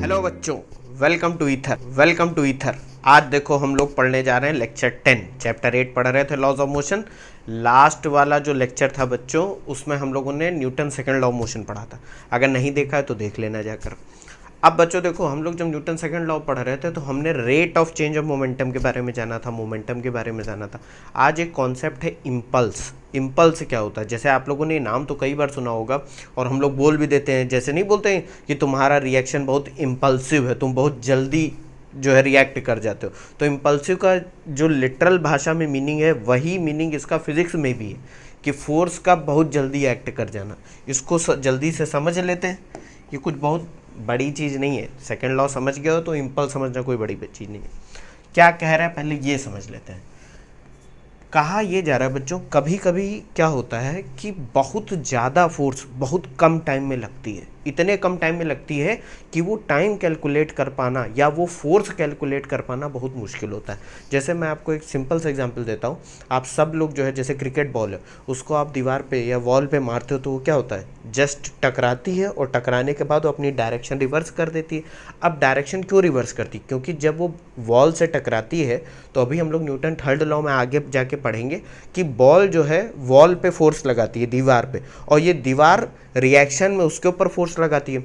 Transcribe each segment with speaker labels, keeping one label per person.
Speaker 1: Hello बच्चों, welcome to ether. आज देखो हम लोग पढ़ने जा रहे हैं लेक्चर 10, चैप्टर 8 पढ़ रहे थे लॉज ऑफ मोशन। लास्ट वाला जो लेक्चर था बच्चों, उसमें हम लोगों ने Newton second law of motion पढ़ा था। अगर नहीं देखा है तो देख लेना जाकर। अब बच्चों देखो, हम लोग जब न्यूटन सेकंड लॉ पढ़ रहे थे तो हमने rate of change of momentum के बारे में जाना था, मोमेंटम के बारे में जाना था। आज एक कॉन्सेप्ट है इम्पल्स। इम्पल्स क्या होता है? जैसे आप लोगों ने नाम तो कई बार सुना होगा और हम लोग बोल भी देते हैं, जैसे नहीं बोलते हैं कि तुम्हारा रिएक्शन बहुत इम्पल्सिव है, तुम बहुत जल्दी जो है रिएक्ट कर जाते हो। तो इम्पल्सिव का जो लिटरल भाषा में मीनिंग है, वही मीनिंग इसका फिजिक्स में भी है कि फोर्स का बहुत जल्दी एक्ट कर जाना। इसको जल्दी से समझ लेते हैं। ये कुछ बहुत बड़ी चीज़ नहीं है। सेकंड लॉ समझ गए हो तो इम्पल्स समझना कोई बड़ी चीज़ नहीं है। क्या कह रहा है पहले ये समझ लेते हैं। कहा ये जा रहा है बच्चों, कभी कभी क्या होता है कि बहुत ज़्यादा फोर्स बहुत कम टाइम में लगती है। इतने कम टाइम में लगती है कि वो टाइम कैलकुलेट कर पाना या वो फोर्स कैलकुलेट कर पाना बहुत मुश्किल होता है। जैसे मैं आपको एक सिंपल सा एग्जांपल देता हूँ। आप सब लोग जो है, जैसे क्रिकेट बॉल है, उसको आप दीवार पे या वॉल पे मारते हो तो वो क्या होता है, जस्ट टकराती है और टकराने के बाद वो अपनी डायरेक्शन रिवर्स कर देती है। अब डायरेक्शन क्यों रिवर्स करती है? क्योंकि जब वो वॉल से टकराती है, तो अभी हम लोग न्यूटन थर्ड लॉ में आगे जाके पढ़ेंगे कि बॉल जो है वॉल पे फोर्स लगाती है, दीवार पे, और ये दीवार रिएक्शन में उसके ऊपर फोर्स लगाती है।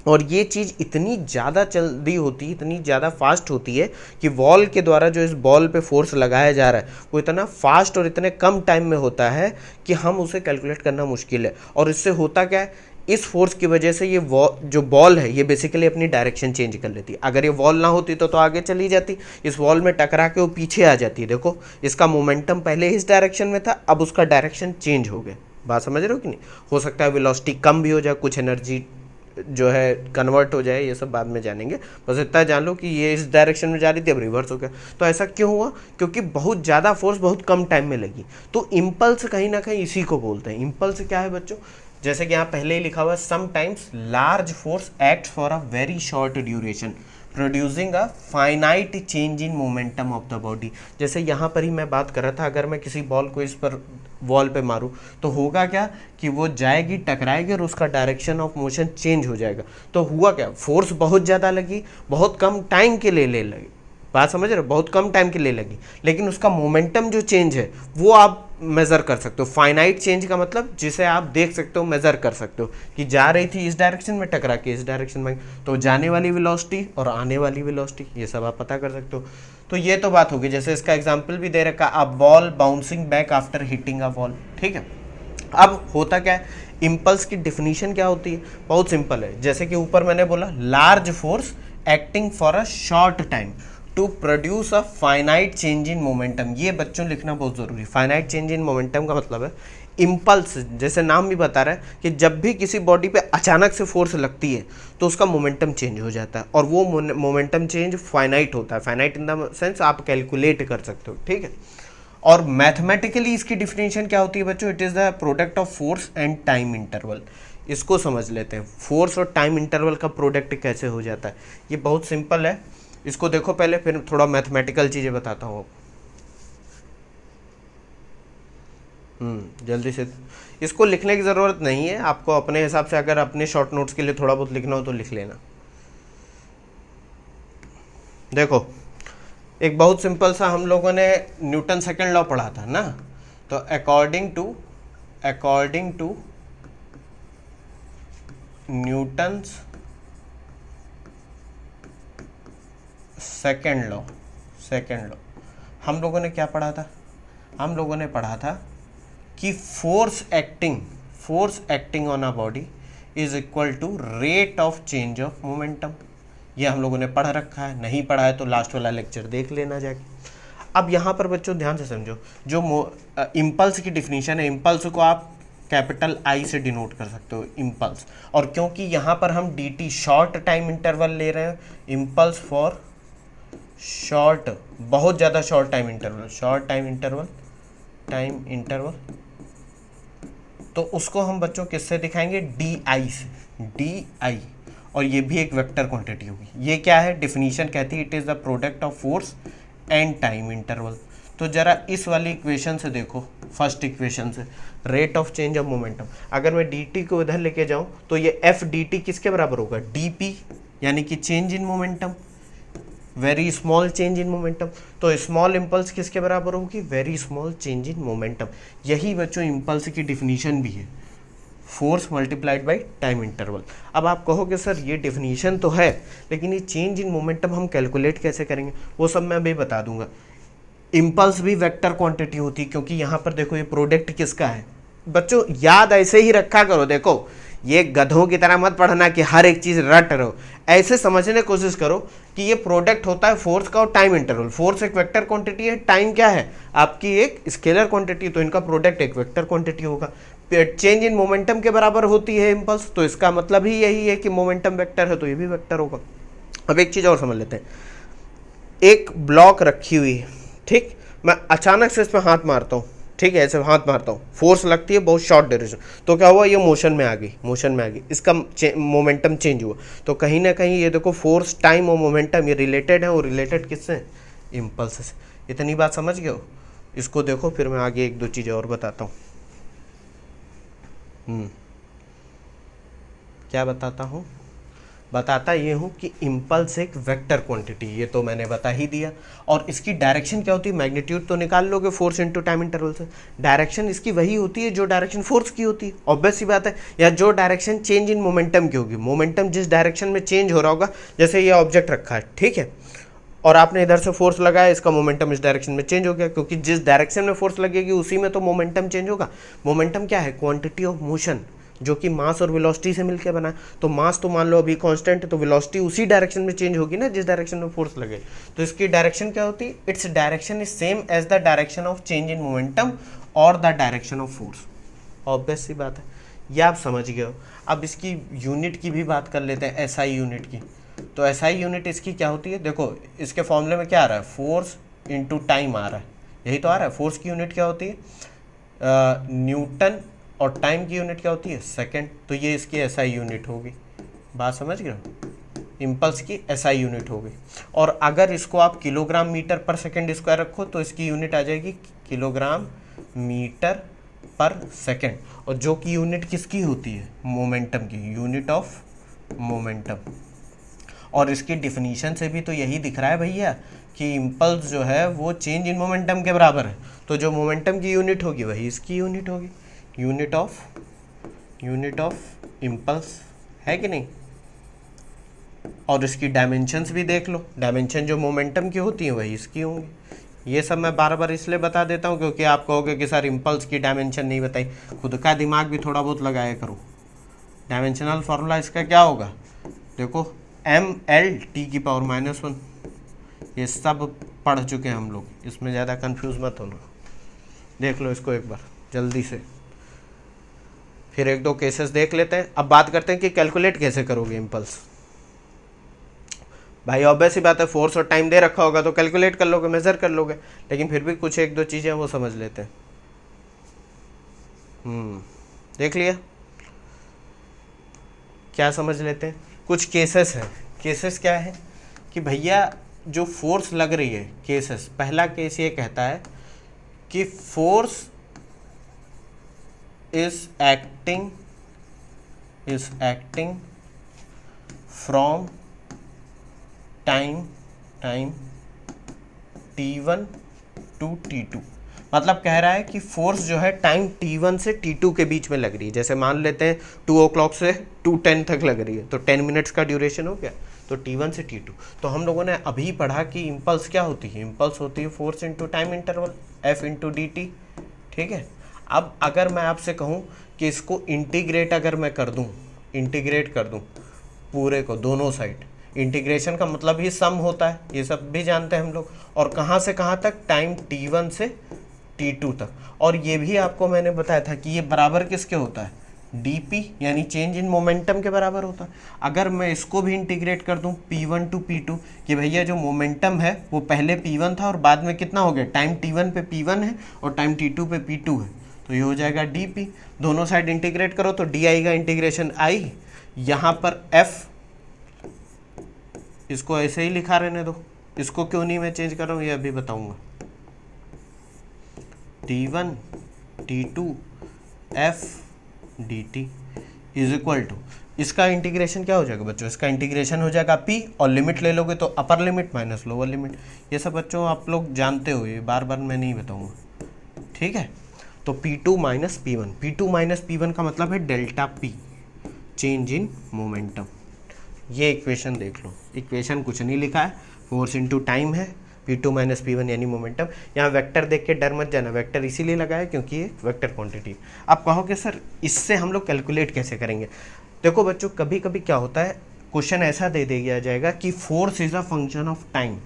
Speaker 1: और ये चीज़ इतनी ज़्यादा जल्दी होती है, इतनी ज़्यादा फास्ट होती है कि वॉल के द्वारा जो इस बॉल पे फोर्स लगाया जा रहा है वो इतना फास्ट और इतने कम टाइम में होता है कि हम उसे कैलकुलेट करना मुश्किल है। और इससे होता क्या है, इस फोर्स की वजह से ये जो बॉल है ये बेसिकली अपनी डायरेक्शन चेंज कर लेती है। अगर ये वॉल ना होती तो आगे चली जाती, इस वॉल में टकरा के वो पीछे आ जाती है। देखो, इसका मोमेंटम पहले इस डायरेक्शन में था, अब उसका डायरेक्शन चेंज हो गया। बात समझ रहे हो कि नहीं? हो सकता है वेलोसिटी कम भी हो जाए, कुछ एनर्जी जो है कन्वर्ट हो जाए, ये सब बाद में जानेंगे। बस इतना जान लो कि ये इस डायरेक्शन में जा रही थी, अब रिवर्स हो गया। तो ऐसा क्यों हुआ? क्योंकि बहुत ज़्यादा फोर्स बहुत कम टाइम में लगी। तो इम्पल्स कहीं ना कहीं इसी को बोलते हैं। इम्पल्स क्या है बच्चों? जैसे कि यहाँ पहले ही लिखा हुआ है, sometimes large force act for a very short duration producing a finite change in momentum of the body. जैसे यहाँ पर ही मैं बात कर रहा था, अगर मैं किसी बॉल को इस पर वॉल पे मारूं तो होगा क्या कि वो जाएगी, टकराएगी और उसका डायरेक्शन ऑफ मोशन चेंज हो जाएगा। तो हुआ क्या, फोर्स बहुत ज़्यादा लगी, बहुत कम टाइम के लिए ले लगी। बात समझ रहे हो? बहुत कम टाइम के लिए लगी, लेकिन उसका मोमेंटम जो चेंज है वो आप मेज़र कर सकते हो। फाइनाइट चेंज का मतलब जिसे आप देख सकते हो, मेज़र कर सकते हो कि जा रही थी इस डायरेक्शन में, टकरा के इस डायरेक्शन में, तो जाने वाली वेलोसिटी और आने वाली वेलोसिटी, ये सब आप पता कर सकते हो। तो ये तो बात होगी। जैसे इसका एग्जाम्पल भी दे रखा, a ball bouncing back after hitting a wall. ठीक है, अब होता क्या है, इम्पल्स की डिफिनीशन क्या होती है? बहुत सिंपल है। जैसे कि ऊपर मैंने बोला, large force acting for a short time to produce a finite change in momentum. ये बच्चों लिखना बहुत ज़रूरी। फाइनाइट चेंज इन मोमेंटम का मतलब है इम्पल्स, जैसे नाम भी बता रहा है कि जब भी किसी बॉडी पे अचानक से फोर्स लगती है तो उसका मोमेंटम चेंज हो जाता है, और वो मोमेंटम चेंज फाइनाइट होता है। फाइनाइट इन द सेंस आप कैलकुलेट कर सकते हो। ठीक है, और मैथमेटिकली इसकी डिफिनेशन क्या होती है बच्चों? It is the product of force and time interval. इसको समझ लेते हैं, फोर्स और टाइम इंटरवल का प्रोडक्ट कैसे हो जाता है। ये बहुत सिंपल है, इसको देखो पहले, फिर थोड़ा मैथमेटिकल चीज़ें बताता हूँ। जल्दी से। इसको लिखने की ज़रूरत नहीं है, आपको अपने हिसाब से अगर अपने शॉर्ट नोट्स के लिए थोड़ा बहुत लिखना हो तो लिख लेना। देखो, एक बहुत सिंपल सा हम लोगों ने न्यूटन सेकंड लॉ पढ़ा था ना। तो according to Newton's second law हम लोगों ने क्या पढ़ा था? हम लोगों ने पढ़ा था कि force acting on a body is equal to rate of change of momentum. ये हम लोगों ने पढ़ रखा है। नहीं पढ़ा है तो लास्ट वाला लेक्चर देख लेना जाके। अब यहाँ पर बच्चों ध्यान से समझो, जो इम्पल्स की डिफिनीशन है, इम्पल्स को आप कैपिटल आई से डिनोट कर सकते हो, इम्पल्स। और क्योंकि यहाँ पर हम D T short time interval ले रहे हैं, इम्पल्स फॉर शॉर्ट, बहुत ज़्यादा शॉर्ट टाइम इंटरवल, तो उसको हम बच्चों किससे दिखाएंगे? डी आई से, डी आई। और ये भी एक वेक्टर क्वांटिटी होगी। ये क्या है? डिफिनीशन कहती है it is the product of force and time interval. तो जरा इस वाली इक्वेशन से देखो, फर्स्ट इक्वेशन से, rate of change of momentum. अगर मैं डी टी को इधर लेके जाऊं तो ये एफ डी टी किसके बराबर होगा? डी पी यानी कि change in momentum, very small change in momentum. तो स्मॉल इम्पल्स किसके बराबर होगी? Very small change in momentum. यही बच्चों इम्पल्स की डिफिनीशन भी है, force multiplied by time interval. अब आप कहोगे सर ये डिफिनीशन तो है, लेकिन ये चेंज इन मोमेंटम हम कैलकुलेट कैसे करेंगे? वो सब मैं अभी बता दूंगा। इम्पल्स भी वेक्टर क्वांटिटी होती है, क्योंकि यहाँ पर देखो ये प्रोडक्ट किसका है बच्चों, याद ऐसे ही रखा करो। देखो ये गधों की तरह मत पढ़ना कि हर एक चीज रट रहो, ऐसे समझने की कोशिश करो कि ये प्रोडक्ट होता है फोर्स का और टाइम इंटरवल। फोर्स एक वेक्टर क्वांटिटी है, टाइम क्या है आपकी एक स्केलर क्वांटिटी, तो इनका प्रोडक्ट एक वेक्टर क्वांटिटी होगा। चेंज इन मोमेंटम के बराबर होती है इम्पल्स, तो इसका मतलब ही यही है कि मोमेंटम वेक्टर है तो ये भी वेक्टर होगा। अब एक चीज और समझ लेते हैं, एक ब्लॉक रखी हुई है, ठीक, मैं अचानक से इसमें हाथ मारता हूँ, ठीक है, ऐसे हाथ मारता हूँ, फोर्स लगती है बहुत शॉर्ट ड्यूरेशन, तो क्या हुआ, ये मोशन में आ गई, मोशन में आ गई, इसका मोमेंटम चेंज हुआ। तो कहीं ना कहीं ये देखो फोर्स, टाइम और मोमेंटम ये रिलेटेड है, और रिलेटेड किससे? इम्पल्स से। इतनी बात समझ गए हो? इसको देखो, फिर मैं आगे एक दो चीज़ें और बताता हूँ। क्या बताता हूँ? बताता ये हूँ कि इम्पल्स एक वेक्टर क्वांटिटी, ये तो मैंने बता ही दिया। और इसकी डायरेक्शन क्या होती है? मैग्नीट्यूड तो निकाल लोगे फोर्स इनटू टाइम इंटरवल से, डायरेक्शन इसकी वही होती है जो डायरेक्शन फोर्स की होती है, ऑब्वियस सी बात है। या जो डायरेक्शन चेंज इन मोमेंटम की होगी, मोमेंटम जिस डायरेक्शन में चेंज हो रहा होगा, जैसे ये ऑब्जेक्ट रखा है, ठीक है, और आपने इधर से फोर्स लगाया, इसका मोमेंटम इस डायरेक्शन में चेंज हो गया, क्योंकि जिस डायरेक्शन में फोर्स लगेगी उसी में तो मोमेंटम चेंज होगा। मोमेंटम क्या है? क्वांटिटी ऑफ मोशन, जो कि मास और वेलोसिटी से मिलकर बना है। तो मास तो मान लो अभी कांस्टेंट है, तो वेलोसिटी उसी डायरेक्शन में चेंज होगी ना जिस डायरेक्शन में फोर्स लगे। तो इसकी डायरेक्शन क्या होती है? It's direction is same as the direction of change in momentum और the direction of force. Obvious सी बात है, ये आप समझ गए हो। अब इसकी यूनिट की भी बात कर लेते हैं, एसआई यूनिट की। तो एसआई यूनिट इसकी क्या होती है? देखो इसके फॉर्मूले में क्या आ रहा है? फोर्स इंटू टाइम आ रहा है, यही तो आ रहा है। फोर्स की यूनिट क्या होती है? न्यूटन, और टाइम की यूनिट क्या होती है? सेकंड। तो ये इसकी एसआई यूनिट होगी, बात समझ गए? इम्पल्स की एसआई यूनिट होगी। और अगर इसको आप किलोग्राम मीटर पर सेकंड स्क्वायर रखो तो इसकी यूनिट आ जाएगी किलोग्राम मीटर पर सेकंड। और जो कि यूनिट किसकी होती है? मोमेंटम की, यूनिट ऑफ मोमेंटम। और इसकी डिफिनीशन से भी तो यही दिख रहा है भैया कि इम्पल्स जो है वो चेंज इन मोमेंटम के बराबर है, तो जो मोमेंटम की यूनिट होगी वही इसकी यूनिट होगी, यूनिट ऑफ इम्पल्स, है कि नहीं? और इसकी डायमेंशंस भी देख लो, डायमेंशन जो मोमेंटम की होती हैं वही इसकी होंगी। ये सब मैं बार बार इसलिए बता देता हूँ क्योंकि आप कहोगे कि सर इम्पल्स की डायमेंशन नहीं बताई, खुद का दिमाग भी थोड़ा बहुत लगाया करो। डायमेंशनल फार्मूला इसका क्या होगा? देखो mL(T⁻⁻1), ये सब पढ़ चुके हैं हम लोग, इसमें ज़्यादा कंफ्यूज मत होना। देख लो इसको एक बार जल्दी से, फिर एक दो केसेस देख लेते हैं। अब बात करते हैं कि कैलकुलेट कैसे करोगे इम्पल्स। भाई ऑब्वियस ही बात है, फोर्स और टाइम दे रखा होगा तो कैलकुलेट कर लोगे, मेजर कर लोगे, लेकिन फिर भी कुछ एक दो चीज़ें वो समझ लेते हैं। देख लिया, क्या समझ लेते हैं? कुछ केसेस हैं। केसेस क्या है कि भैया जो फोर्स लग रही है, केसेस, पहला केस ये कहता है कि force is acting from time t1 to t2। मतलब कह रहा है कि फोर्स जो है टाइम t1 से t2 के बीच में लग रही है। जैसे मान लेते हैं 2 o'clock से 2:10 तक लग रही है, तो 10 मिनट्स का ड्यूरेशन हो गया, तो t1 से t2। तो हम लोगों ने अभी पढ़ा कि इम्पल्स क्या होती है? इम्पल्स होती है force into time interval, f into dt, ठीक है। अब अगर मैं आपसे कहूँ कि इसको इंटीग्रेट अगर मैं कर दूँ, इंटीग्रेट कर दूँ पूरे को, दोनों साइड, इंटीग्रेशन का मतलब ही सम होता है, ये सब भी जानते हैं हम लोग। और कहाँ से कहाँ तक? टाइम t1 से t2 तक। और ये भी आपको मैंने बताया था कि ये बराबर किसके होता है? dp, यानी चेंज इन मोमेंटम के बराबर होता है। अगर मैं इसको भी इंटीग्रेट कर दूं p1 टू p2, कि भैया जो मोमेंटम है वो पहले p1 था और बाद में कितना हो गया? टाइम t1 पे p1 है और टाइम t2 पे p2 है, तो ये हो जाएगा dp। दोनों साइड इंटीग्रेट करो तो डी आई का इंटीग्रेशन आई, यहाँ पर f, इसको ऐसे ही लिखा रहने दो, इसको क्यों नहीं मैं चेंज कर रहा हूँ ये अभी बताऊंगा। t1 t2 f dt, is equal to, इसका इंटीग्रेशन क्या हो जाएगा बच्चों, इसका इंटीग्रेशन हो जाएगा p, और लिमिट ले लोगे तो upper limit minus lower limit. ये सब बच्चों आप लोग जानते हो, ये बार बार मैं नहीं बताऊंगा, ठीक है। तो P2 minus P1, P2 minus P1 का मतलब है delta P, change in momentum. ये इक्वेशन देख लो, इक्वेशन कुछ नहीं लिखा है, फोर्स इनटू टाइम है, P2 माइनस P1 यानी मोमेंटम। यहाँ वेक्टर देख के डर मत जाना, वेक्टर इसीलिए लगा है क्योंकि ये वेक्टर क्वांटिटी। आप कहोगे सर इससे हम लोग कैलकुलेट कैसे करेंगे। देखो बच्चों, कभी कभी क्या होता है, क्वेश्चन ऐसा दे दिया जाएगा कि force is a function of time,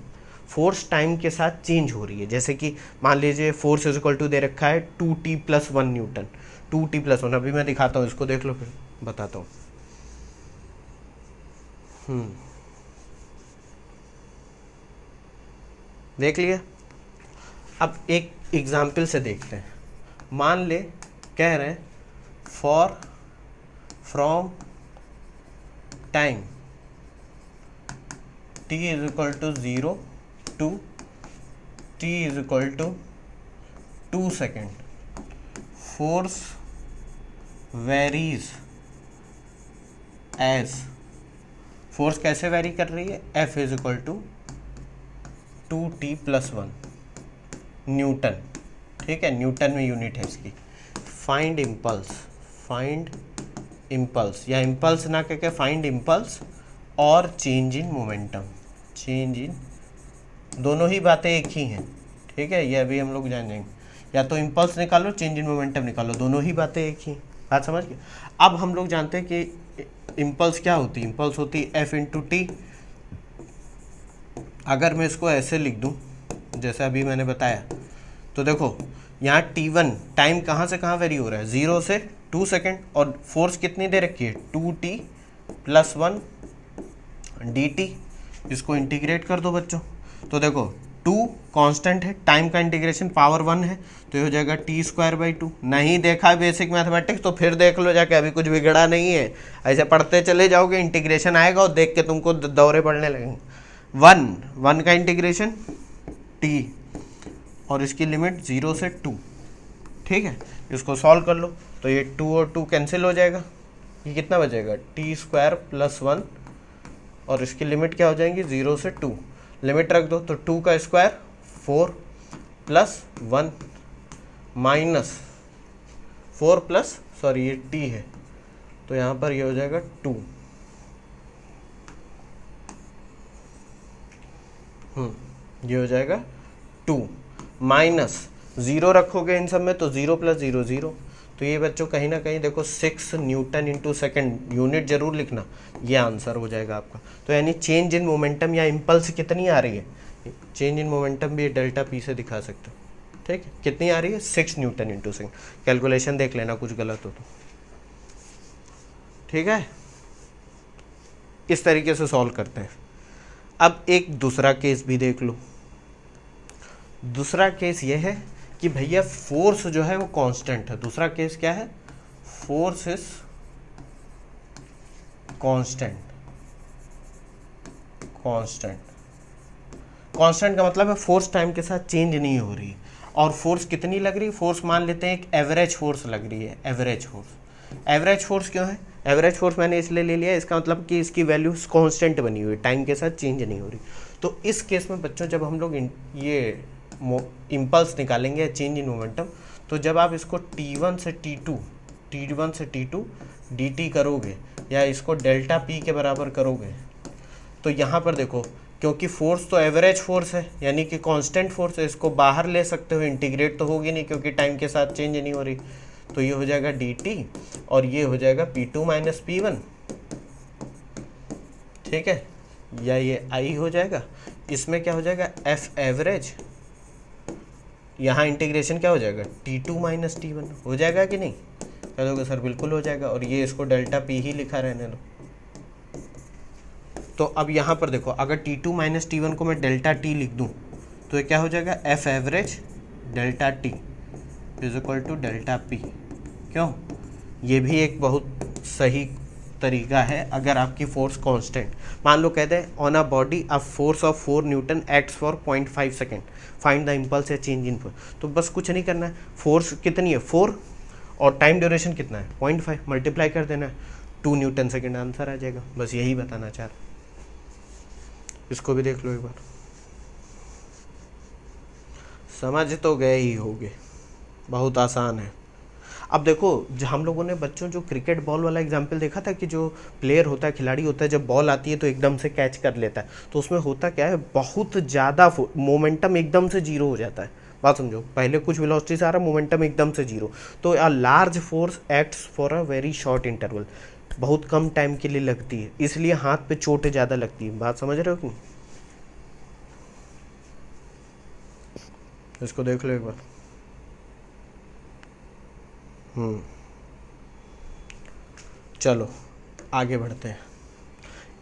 Speaker 1: force time के साथ चेंज हो रही है। जैसे कि मान लीजिए फोर्स इज इक्वल टू दे रखा है 2t+1 न्यूटन, 2t+1, अभी मैं दिखाता हूँ इसको, देख लो फिर बताता हूँ। देख लिया। अब एक एग्जाम्पल से देखते हैं। मान ले कह रहे हैं for from time t is equal to 0 to t is equal to 2 second, force varies as, force कैसे वेरी कर रही है, F is equal to 2t+1 newton, ठीक है, न्यूटन में यूनिट है इसकी। फाइंड इम्पल्स, फाइंड इम्पल्स, या इम्पल्स ना कहकर फाइंड इम्पल्स और change in momentum, change in, दोनों ही बातें एक ही हैं, ठीक है, ये अभी हम लोग जानेंगे। या तो इम्पल्स निकालो, चेंज इन मोमेंटम निकालो, दोनों ही बातें एक ही, बात समझ गए। अब हम लोग जानते हैं कि इम्पल्स क्या होती है, इम्पल्स होती है F इंटू टी। अगर मैं इसको ऐसे लिख दूं जैसे अभी मैंने बताया, तो देखो यहाँ T1 टाइम कहाँ से कहाँ वेरी हो रहा है, 0 से 2 सेकेंड, और फोर्स कितनी दे रखी है 2t+1 dt। इसको इंटीग्रेट कर दो बच्चों, तो देखो 2 कांस्टेंट है, टाइम का इंटीग्रेशन पावर 1 है, तो ये हो जाएगा t²/2। नहीं देखा बेसिक मैथमेटिक्स तो फिर देख लो जाके, अभी कुछ बिगड़ा नहीं है, ऐसे पढ़ते चले जाओगे, इंटीग्रेशन आएगा और देख के तुमको दौरे पड़ने लगेंगे। 1 का इंटीग्रेशन t, और इसकी लिमिट 0 से 2, ठीक है। इसको सॉल्व कर लो तो ये 2 और 2 कैंसिल हो जाएगा, ये कितना बचेगा t²+1, और इसकी लिमिट क्या हो जाएंगी 0 से 2, लिमिट रख दो तो 2 का square 4 plus 1 minus 4 plus, sorry ये t है तो यहाँ पर ये हो जाएगा 2, ये हो जाएगा 2 माइनस 0 रखोगे इन सब में तो 0 + 0 0, तो ये बच्चों कहीं ना कहीं देखो 6 न्यूटन इंटू सेकेंड, यूनिट जरूर लिखना, ये आंसर हो जाएगा आपका। तो यानी चेंज इन मोमेंटम या इम्पल्स कितनी आ रही है, चेंज इन मोमेंटम भी डेल्टा पी से दिखा सकते हो, ठीक है, कितनी आ रही है 6 न्यूटन इंटू सेकेंड। कैलकुलेशन देख लेना कुछ गलत हो तो, ठीक है। इस तरीके से सॉल्व करते हैं। अब एक दूसरा केस भी देख लो। दूसरा केस ये है कि भैया फोर्स जो है वो कांस्टेंट है। दूसरा केस क्या है, force is constant, constant, constant का मतलब है फोर्स टाइम के साथ चेंज नहीं हो रही, और फोर्स कितनी लग रही है, फोर्स मान लेते हैं एक एवरेज फोर्स लग रही है, एवरेज फोर्स। एवरेज फोर्स क्यों है, एवरेज फोर्स मैंने इसलिए ले लिया, इसका मतलब कि इसकी वैल्यू कांस्टेंट बनी हुई है, टाइम के साथ चेंज नहीं हो रही। तो इस केस में बच्चों जब हम लोग ये इम्पल्स निकालेंगे या चेंज इन मोमेंटम, तो जब आप इसको T1 से T2 dt करोगे या इसको डेल्टा P के बराबर करोगे, तो यहाँ पर देखो क्योंकि फोर्स तो एवरेज फोर्स है यानी कि कांस्टेंट फोर्स है, इसको बाहर ले सकते हो, इंटीग्रेट तो होगी नहीं क्योंकि टाइम के साथ चेंज नहीं हो रही, तो ये हो जाएगा dt और ये हो जाएगा P2 माइनस P1, ठीक है, या ये I हो जाएगा। इसमें क्या हो जाएगा F एवरेज, यहाँ इंटीग्रेशन क्या हो जाएगा T2 माइनस T1 हो जाएगा कि नहीं, कह दोगे सर बिल्कुल हो जाएगा, और ये इसको डेल्टा P ही लिखा रहने दो। तो अब यहाँ पर देखो अगर T2 माइनस T1 को मैं डेल्टा T लिख दूँ तो ये क्या हो जाएगा F average delta T is equal to delta P। क्यों, ये भी एक बहुत सही तरीका है। अगर आपकी फोर्स कांस्टेंट, मान लो कहते हैं on a body a force of 4 Newton acts for 0.5 second, find the impulse या चेंज इन फोर्स, तो बस कुछ नहीं करना है, फोर्स कितनी है 4 और टाइम ड्यूरेशन कितना है 0.5, मल्टीप्लाई कर देना है 2 न्यूटन सेकेंड, आंसर आ जाएगा। बस यही बताना चाह रहा, इसको भी देख लो एक बार, समझ तो गए ही होगे, बहुत आसान है। अब देखो जो हम लोगों ने बच्चों जो क्रिकेट बॉल वाला एग्जाम्पल देखा था कि जो प्लेयर होता है, खिलाड़ी होता है, जब बॉल आती है तो एकदम से कैच कर लेता है, तो उसमें होता क्या है, बहुत ज़्यादा मोमेंटम एकदम से जीरो हो जाता है। बात समझो, पहले कुछ वेलोसिटी से आ रहा, मोमेंटम एकदम से जीरो, तो a large force acts for a very short interval, बहुत कम टाइम के लिए लगती है, इसलिए हाथ पे चोट ज़्यादा लगती है। बात समझ रहे हो कि नहीं? इसको देख लो एक बार। चलो आगे बढ़ते हैं।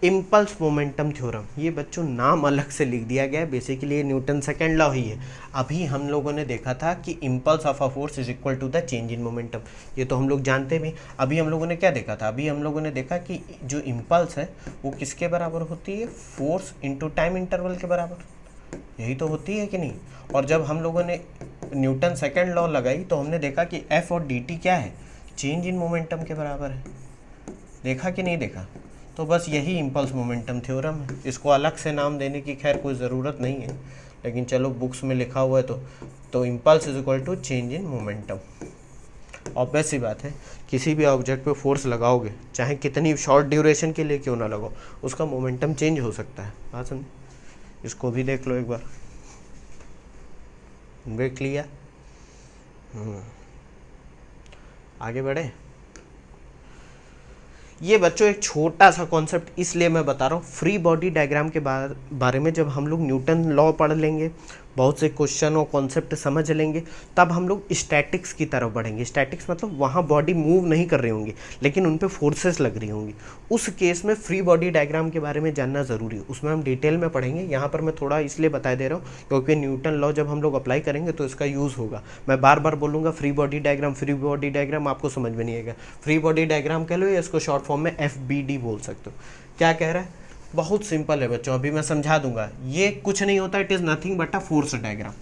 Speaker 1: इम्पल्स मोमेंटम थ्योरम, ये बच्चों नाम अलग से लिख दिया गया है, बेसिकली ये न्यूटन सेकेंड लॉ ही है। अभी हम लोगों ने देखा था कि impulse of a force is equal to the change in momentum, ये तो हम लोग जानते भी। अभी हम लोगों ने क्या देखा था, अभी हम लोगों ने देखा कि जो इम्पल्स है वो किसके बराबर होती है, फोर्स इंटू टाइम इंटरवल के बराबर, यही तो होती है कि नहीं। और जब हम लोगों ने न्यूटन सेकेंड लॉ लगाई तो हमने देखा कि एफ और डी टी क्या है, चेंज इन मोमेंटम के बराबर है। देखा कि नहीं देखा? तो बस यही इम्पल्स मोमेंटम थ्योरम है, इसको अलग से नाम देने की खैर कोई ज़रूरत नहीं है, लेकिन चलो बुक्स में लिखा हुआ है तो impulse is equal to change in momentum. Obvious सी बात है, किसी भी ऑब्जेक्ट पे फोर्स लगाओगे, चाहे कितनी शॉर्ट ड्यूरेशन के लिए क्यों ना लगाओ, उसका मोमेंटम चेंज हो सकता है। बात समझ, इसको भी देख लो एक बार, देख लिया। आगे बढ़े। ये बच्चों एक छोटा सा कॉन्सेप्ट इसलिए मैं बता रहा हूँ, फ्री बॉडी डायग्राम के बारे में जब हम लोग न्यूटन लॉ पढ़ लेंगे, बहुत से क्वेश्चन और कॉन्सेप्ट समझ लेंगे, तब हम लोग स्टैटिक्स की तरफ बढ़ेंगे। स्टैटिक्स मतलब वहाँ बॉडी मूव नहीं कर रही होंगी लेकिन उन पे फोर्सेस लग रही होंगी, उस केस में फ्री बॉडी डायग्राम के बारे में जानना ज़रूरी है, उसमें हम डिटेल में पढ़ेंगे। यहाँ पर मैं थोड़ा इसलिए बता दे रहा हूँ क्योंकि न्यूटन लॉ जब हम लोग अप्लाई करेंगे तो इसका यूज़ होगा। मैं बार बार बोलूँगा फ्री बॉडी डायग्राम आपको समझ में नहीं आएगा। फ्री बॉडी डायग्राम कह लो या इसको शॉर्ट फॉर्म में FBD बोल सकते हो। क्या कह रहा है, बहुत सिंपल है बच्चों, अभी मैं समझा दूंगा। ये कुछ नहीं होता, it is nothing but a force diagram.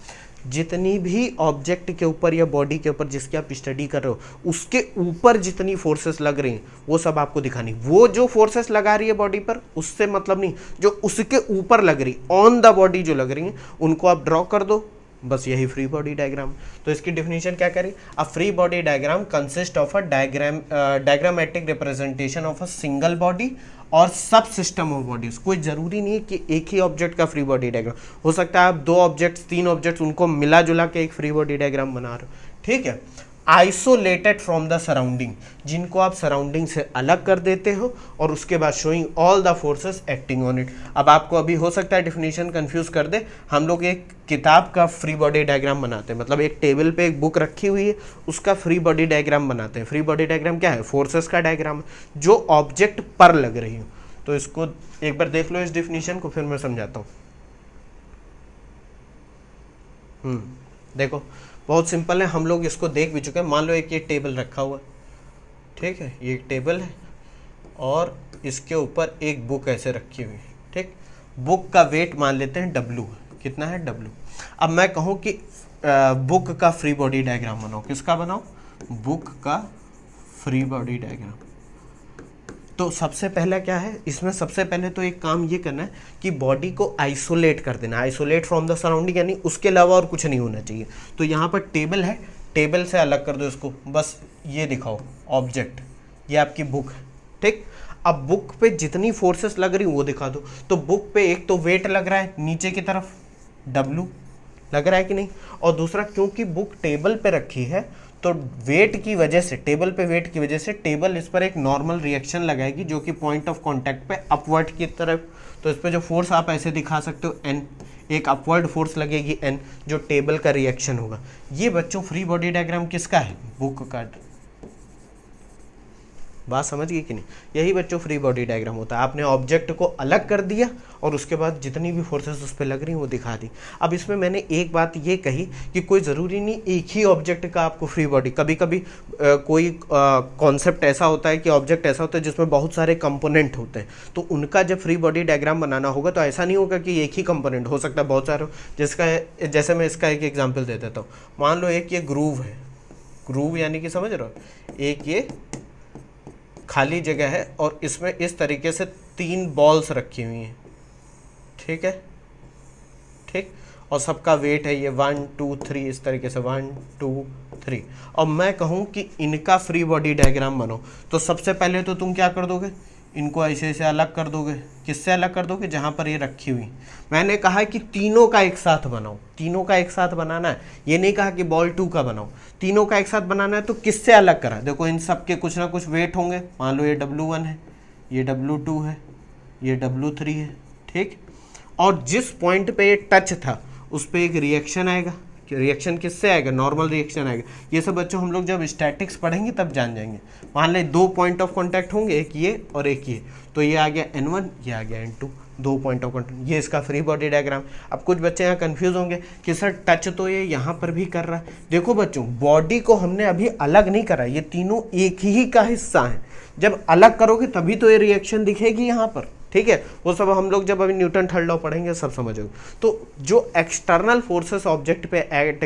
Speaker 1: जितनी भी ऑब्जेक्ट के ऊपर या बॉडी के ऊपर जिसकी आप स्टडी कर रहे हो, उसके ऊपर जितनी फोर्सेस लग रही हैं वो सब आपको दिखानी। वो जो फोर्सेस लगा रही है बॉडी पर उससे मतलब नहीं, जो उसके ऊपर लग रही ऑन द बॉडी जो लग रही हैं उनको आप ड्रॉ कर दो, बस यही फ्री बॉडी डायग्राम। तो इसकी डिफिनीशन क्या करें, a free body diagram consist of a diagrammatic representation of a single body और सब सिस्टम ऑफ बॉडीज। कोई जरूरी नहीं है कि एक ही ऑब्जेक्ट का फ्री बॉडी डायग्राम हो सकता है, आप 2 ऑब्जेक्ट्स 3 ऑब्जेक्ट्स उनको मिला जुला के एक फ्री बॉडी डायग्राम बना रहे हो, ठीक है। आइसोलेटेड फ्रॉम द सराउंडिंग, जिनको आप सराउंडिंग से अलग कर देते हो और उसके बाद showing all the forces acting on it. अब आपको अभी हो सकता है डिफिनीशन कंफ्यूज कर दे, हम लोग एक किताब का फ्री बॉडी डायग्राम बनाते हैं, मतलब एक टेबल पे एक बुक रखी हुई है उसका फ्री बॉडी डायग्राम बनाते हैं। फ्री बॉडी डायग्राम क्या है, फोर्सेस का डायग्राम जो ऑब्जेक्ट पर लग रही हो। तो इसको एक बार देख लो इस डिफिनीशन को, फिर मैं समझाता हूँ। देखो बहुत सिंपल है, हम लोग इसको देख भी चुके हैं। मान लो एक ये टेबल रखा हुआ है, ठीक है, ये एक टेबल है और इसके ऊपर एक बुक ऐसे रखी हुई है, ठीक। बुक का वेट मान लेते हैं W, कितना है W। अब मैं कहूँ कि बुक का फ्री बॉडी डायग्राम बनाओ, किसका बनाओ, बुक का फ्री बॉडी डायग्राम। तो सबसे पहला क्या है इसमें, सबसे पहले तो एक काम ये करना है कि बॉडी को आइसोलेट कर देना, आइसोलेट फ्रॉम द सराउंडिंग, यानी उसके अलावा और कुछ नहीं होना चाहिए। तो यहाँ पर टेबल है, टेबल से अलग कर दो इसको, बस ये दिखाओ ऑब्जेक्ट, ये आपकी बुक है, ठीक। अब बुक पे जितनी फोर्सेस लग रही वो दिखा दो। तो बुक पे एक तो वेट लग रहा है नीचे की तरफ W लग रहा है कि नहीं, और दूसरा क्योंकि बुक टेबल पे रखी है तो वेट की वजह से, टेबल पे वेट की वजह से टेबल इस पर एक नॉर्मल रिएक्शन लगाएगी जो कि पॉइंट ऑफ कांटेक्ट पे अपवर्ड की तरफ। तो इस पर जो फोर्स आप ऐसे दिखा सकते हो N, एक अपवर्ड फोर्स लगेगी N जो टेबल का रिएक्शन होगा। ये बच्चों फ्री बॉडी डायग्राम किसका है, बुक का। बात समझ गई कि नहीं, यही बच्चों फ्री बॉडी डायग्राम होता है। आपने ऑब्जेक्ट को अलग कर दिया और उसके बाद जितनी भी फोर्सेस उस पर लग रही हैं वो दिखा दी। अब इसमें मैंने एक बात ये कही कि कोई ज़रूरी नहीं एक ही ऑब्जेक्ट का आपको फ्री बॉडी, कभी कभी कोई कॉन्सेप्ट ऐसा होता है कि ऑब्जेक्ट ऐसा होता है जिसमें बहुत सारे कंपोनेंट होते हैं, तो उनका जब फ्री बॉडी डायग्राम बनाना होगा तो ऐसा नहीं होगा कि एक ही कंपोनेंट हो सकता है बहुत सारे, जिसका जैसे मैं इसका एक एग्जाम्पल दे देता हूँ। मान लो एक ये ग्रूव है, ग्रूव यानी कि समझ रहे हो, एक ये खाली जगह है और इसमें इस तरीके से 3 बॉल्स रखी हुई हैं, ठीक है, ठीक। और सबका वेट है ये 1 2 3 इस तरीके से 1 2 3। और मैं कहूँ कि इनका फ्री बॉडी डायग्राम बनो, तो सबसे पहले तो तुम क्या कर दोगे, इनको ऐसे ऐसे अलग कर दोगे। किससे अलग कर दोगे, जहाँ पर ये रखी हुई। मैंने कहा है कि तीनों का एक साथ बनाओ, तीनों का एक साथ बनाना है, ये नहीं कहा कि बॉल 2 का बनाओ, तीनों का एक साथ बनाना है। तो किससे अलग करा, देखो इन सब के कुछ ना कुछ वेट होंगे। मान लो ये W1 है, ये W2 है, ये W3 है, ठीक। और जिस पॉइंट पे ये टच था उस पर एक रिएक्शन आएगा। रिएक्शन किससे आएगा, नॉर्मल रिएक्शन आएगा। ये सब बच्चों हम लोग जब स्टैटिक्स पढ़ेंगे तब जान जाएंगे। मान लें 2 पॉइंट ऑफ कांटेक्ट होंगे, एक ये और एक ये, तो ये आ गया N1, ये आ गया N2, 2 पॉइंट ऑफ कांटेक्ट। ये इसका फ्री बॉडी डायग्राम। अब कुछ बच्चे यहाँ कंफ्यूज होंगे कि सर टच तो ये यहाँ पर भी कर रहा है। देखो बच्चों, बॉडी को हमने अभी अलग नहीं करा, ये तीनों एक ही का हिस्सा है। जब अलग करोगे तभी तो ये रिएक्शन दिखेगी यहाँ पर, ठीक है। वो सब हम लोग जब अभी न्यूटन थर्ड लॉ पढ़ेंगे सब समझोगे। तो जो एक्सटर्नल फोर्सेस ऑब्जेक्ट पे एक्ट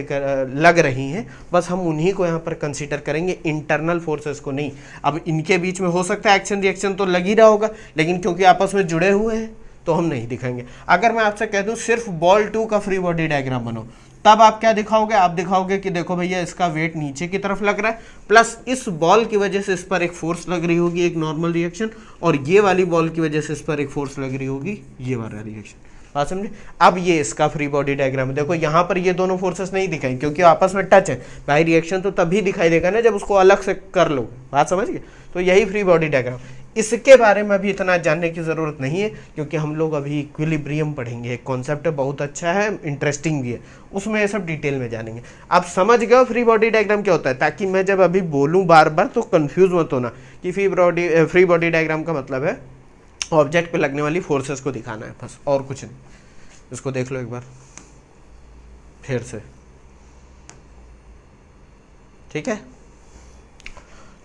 Speaker 1: लग रही हैं, बस हम उन्हीं को यहाँ पर कंसीडर करेंगे, इंटरनल फोर्सेस को नहीं। अब इनके बीच में हो सकता है एक्शन रिएक्शन तो लग ही रहा होगा, लेकिन क्योंकि आपस में जुड़े हुए हैं तो हम नहीं दिखाएंगे। अगर मैं आपसे कह दूं सिर्फ बॉल 2 का फ्री बॉडी डायग्राम बनो, तब आप क्या दिखाओगे, आप दिखाओगे कि देखो भैया इसका वेट नीचे की तरफ लग रहा है, प्लस इस बॉल की वजह से इस पर एक फोर्स लग रही होगी, एक नॉर्मल रिएक्शन, और ये वाली बॉल की वजह से इस पर एक फोर्स लग रही होगी, ये वाला रिएक्शन। बात समझे। अब ये इसका फ्री बॉडी डायग्राम है। देखो यहाँ पर ये दोनों फोर्सेस नहीं दिखाई क्योंकि आपस में टच है। भाई रिएक्शन तो तभी दिखाई देगा ना जब उसको अलग से कर लो। बात समझ गए। तो यही फ्री बॉडी डायग्राम। इसके बारे में अभी इतना जानने की ज़रूरत नहीं है क्योंकि हम लोग अभी इक्विलिब्रियम पढ़ेंगे। एक कॉन्सेप्ट है, बहुत अच्छा है, इंटरेस्टिंग भी है, उसमें ये सब डिटेल में जानेंगे। आप समझ गए फ्री बॉडी डायग्राम क्या होता है, ताकि मैं जब अभी बोलूँ बार बार तो कंफ्यूज मत होना कि फ्री बॉडी डायग्राम का मतलब है ऑब्जेक्ट पे लगने वाली फोर्सेस को दिखाना है, बस और कुछ नहीं। इसको देख लो एक बार फिर से, ठीक है।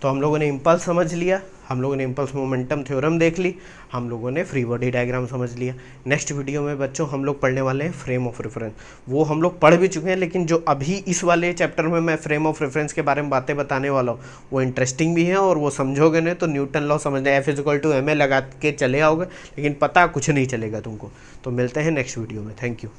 Speaker 1: तो हम लोगों ने इम्पल्स समझ लिया, हम लोगों ने इम्पल्स मोमेंटम थ्योरम देख ली, हम लोगों ने फ्री बॉडी डायग्राम समझ लिया। नेक्स्ट वीडियो में बच्चों हम लोग पढ़ने वाले हैं फ्रेम ऑफ रेफरेंस। वो हम लोग पढ़ भी चुके हैं, लेकिन जो अभी इस वाले चैप्टर में मैं फ्रेम ऑफ रेफरेंस के बारे में बातें बताने वाला हूँ वो इंटरेस्टिंग भी है, और वो समझोगे नहीं तो न्यूटन लॉ समझने F=ma लगा के चले आओगे, लेकिन पता कुछ नहीं चलेगा तुमको। तो मिलते हैं नेक्स्ट वीडियो में। Thank you.